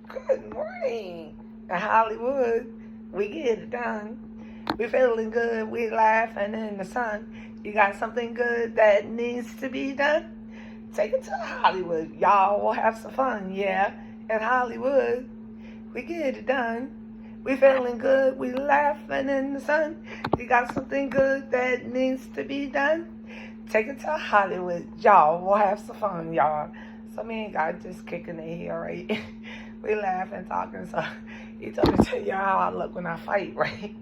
Good morning. In Hollywood, we get it done. We feeling good. We laughing in the sun. You got something good that needs to be done? Take it to Hollywood. Y'all will have some fun, yeah. In Hollywood, we get it done. We feeling good. We laughing in the sun. You got something good that needs to be done? Take it to Hollywood. Y'all will have some fun, y'all. So me and God just kicking it here, right? We laughing, talking. So he told me to tell y'all how I look when I fight, right?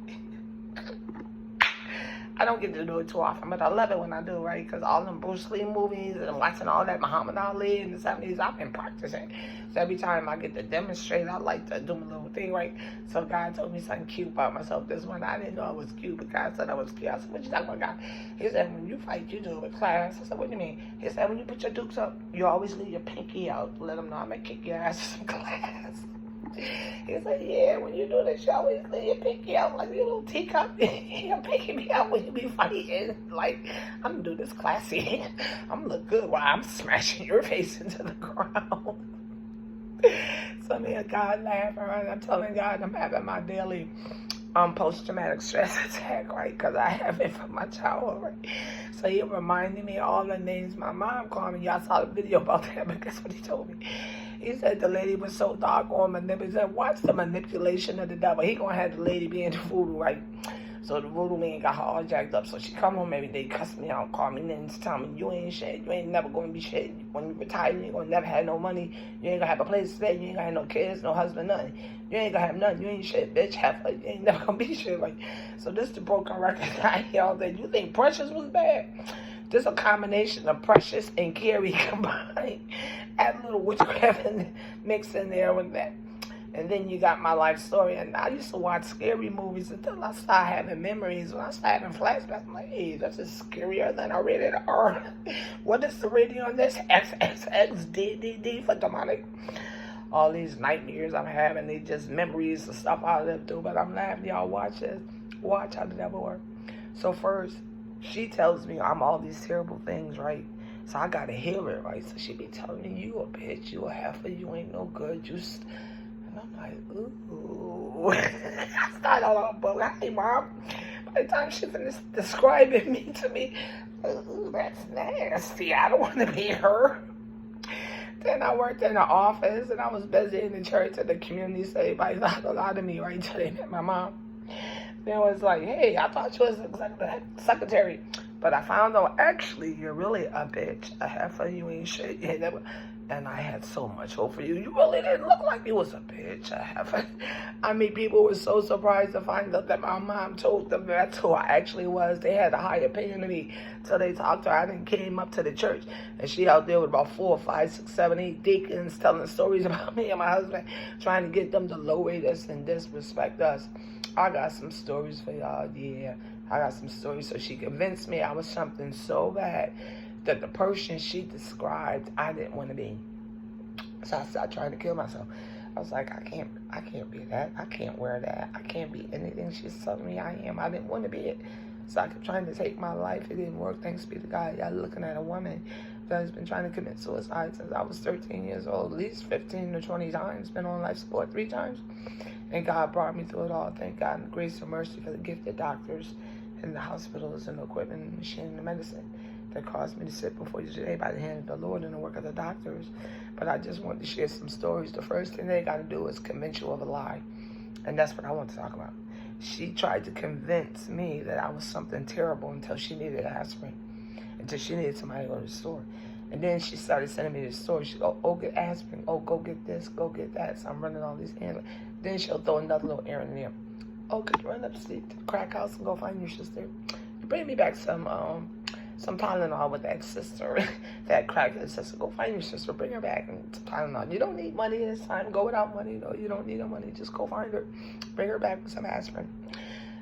I don't get to do it too often, but I love it when I do, right? Because all them Bruce Lee movies and watching all that Muhammad Ali in the 70s, I've been practicing. So every time I get to demonstrate, I like to do my little thing, right? So God told me something cute about myself this one. I didn't know I was cute, but God said I was cute. I said, what you talking about, God? He said, when you fight, you do it with class. I said, what do you mean? He said, when you put your dukes up, you always leave your pinky out. Let them know I'm going to kick your ass in class. He said, yeah, when you do this, you always leave your pinky out like your little teacup. You're picking me up when you be fighting. Like, I'm going to do this classy. I'm going to look good while I'm smashing your face into the ground. So me and God laughing, right? I'm telling God I'm having my daily post-traumatic stress attack, right? Because I have it from my childhood, right? So he reminded me all the names my mom called me. Y'all saw the video about that, but guess what he told me? He said the lady was so doggone manipulative. He said, watch the manipulation of the devil. He gonna have the lady be in the voodoo, right? So the voodoo man got her all jacked up. So she come home every day, cuss me out, call me names, tell me, you ain't shit. You ain't never gonna be shit. When you retire, you ain't gonna never have no money. You ain't gonna have a place to stay. You ain't gonna have no kids, no husband, nothing. You ain't gonna have nothing. You ain't shit, bitch. You ain't never gonna be shit. Like, so this the broken record I hear all day. You think Precious was bad? This a combination of Precious and Carrie combined. Add a little witchcraft mix in there with that. And then you got my life story. And I used to watch scary movies until I started having memories. When I started having flashbacks, I'm like, hey, this is scarier than I read it. Or what is the rating on this? XXXDDD for demonic. All these nightmares I'm having, they just memories of stuff I lived through. But I'm laughing, y'all. Watch this. Watch how the devil works. So first, she tells me I'm all these terrible things, right? So I gotta hear it, right? So she be telling me, you a bitch, you a heifer, you ain't no good, and I'm like, ooh. I started all about, hey, Mom. By the time she finished describing me to me, ooh, that's nasty. I don't want to be her. Then I worked in the office, and I was busy in the church and the community, so everybody thought a lot of me, right? Until they met my mom. Then it was like, hey, I thought you was the secretary. But I found out, actually, you're really a bitch. A heifer, you ain't shit. You ain't never. And I had so much hope for you. You really didn't look like you was a bitch, a heifer. I mean, people were so surprised to find out that my mom told them that's who I actually was. They had a high opinion of me. So they talked to her. I then came up to the church. And she out there with about 4, 5, 6, 7, 8 deacons telling stories about me and my husband, trying to get them to low rate us and disrespect us. I got some stories for y'all, yeah. I got some stories. So she convinced me I was something so bad that the person she described, I didn't want to be. So I started trying to kill myself. I was like, I can't be that. I can't wear that. I can't be anything she's telling me I am. I didn't want to be it. So I kept trying to take my life. It didn't work. Thanks be to God. Y'all looking at a woman that has been trying to commit suicide since I was 13 years old, at least 15 to 20 times. Been on life support 3 times. And God brought me through it all. Thank God and grace and mercy for the gifted doctors and the hospitals and the equipment and the machine and the medicine that caused me to sit before you today by the hand of the Lord and the work of the doctors. But I just wanted to share some stories. The first thing they got to do is convince you of a lie. And that's what I want to talk about. She tried to convince me that I was something terrible until she needed aspirin. Until she needed somebody to go to the store. And then she started sending me the story. She go, oh, get aspirin. Oh, go get this. Go get that. So I'm running all these errands. Then she'll throw another little errand in there. Oh, could you run upstate to the crack house and go find your sister? You bring me back some Tylenol with that sister, that crackhead sister. Go find your sister. Bring her back and some Tylenol. You don't need money this time. Go without money. No, you don't need no money. Just go find her. Bring her back with some aspirin.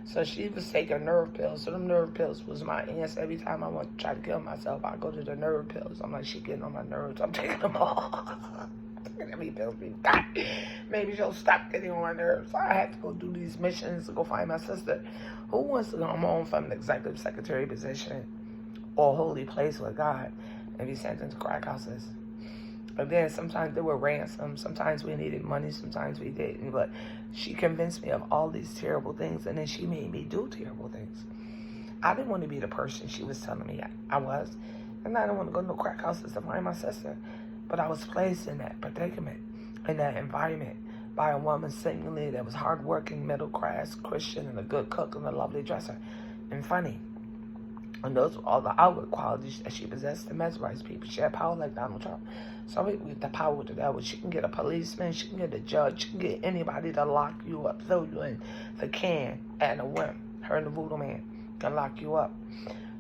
So she was taking nerve pills. So them nerve pills was my answer. Every time I want to try to kill myself, I go to the nerve pills. I'm like, she getting on my nerves. I'm taking them all. Every pills be got. Maybe she'll stop getting on my nerves. So I had to go do these missions to go find my sister. Who wants to come home from an executive secretary position or holy place with God and be sent into crack houses? But then sometimes they were ransom. Sometimes we needed money. Sometimes we didn't. But she convinced me of all these terrible things. And then she made me do terrible things. I didn't want to be the person she was telling me I was. And I didn't want to go to no crack houses to find my sister. But I was placed in that predicament, in that environment, by a woman seemingly that was hardworking, middle class, Christian, and a good cook and a lovely dresser and funny. And those were all the outward qualities that she possessed to mesmerize people. She had power like Donald Trump. So with the power with the devil, she can get a policeman, she can get a judge, she can get anybody to lock you up, throw you in the can at a whim. Her and the voodoo man can lock you up.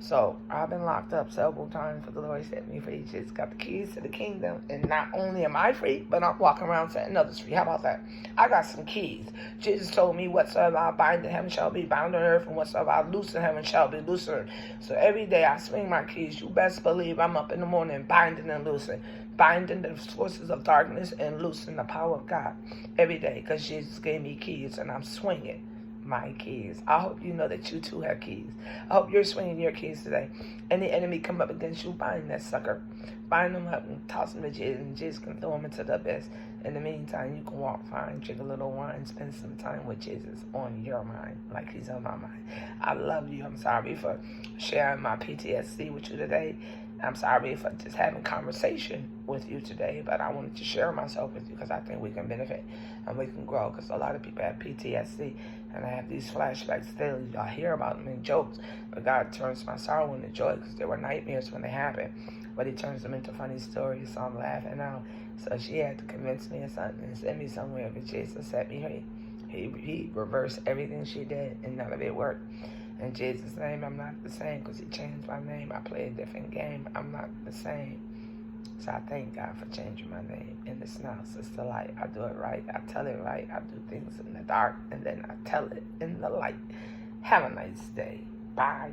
So I've been locked up several times, but the Lord set me free. She's got the keys to the kingdom, and not only am I free, but I'm walking around setting others free. How about that? I got some keys. Jesus told me, whatsoever I bind in heaven shall be bound on earth, and whatsoever I loose in heaven shall be loosed on earth. So every day I swing my keys. You best believe I'm up in the morning binding and loosing, binding the forces of darkness and loosing the power of God every day, because Jesus gave me keys, and I'm swinging my keys. I hope you know that you too have keys. I hope you're swinging your keys today. Any enemy come up against you, bind that sucker. Bind them up and toss them to Jesus, and Jesus can throw them into the abyss. In the meantime, you can walk fine, drink a little wine, spend some time with Jesus on your mind, like he's on my mind. I love you. I'm sorry for sharing my PTSD with you today. I'm sorry for just having conversation with you today, but I wanted to share myself with you because I think we can benefit and we can grow, because a lot of people have PTSD, and I have these flashbacks daily. Y'all hear about them in jokes, but God turns my sorrow into joy, because they were nightmares when they happened, but he turns them into funny stories, so I'm laughing now. So she had to convince me of something and send me somewhere, but Jesus set me free. He reversed everything she did, and none of it worked. In Jesus' name, I'm not the same, because he changed my name. I play a different game. I'm not the same. So I thank God for changing my name. And it's now Sister Light. I do it right. I tell it right. I do things in the dark, and then I tell it in the light. Have a nice day. Bye.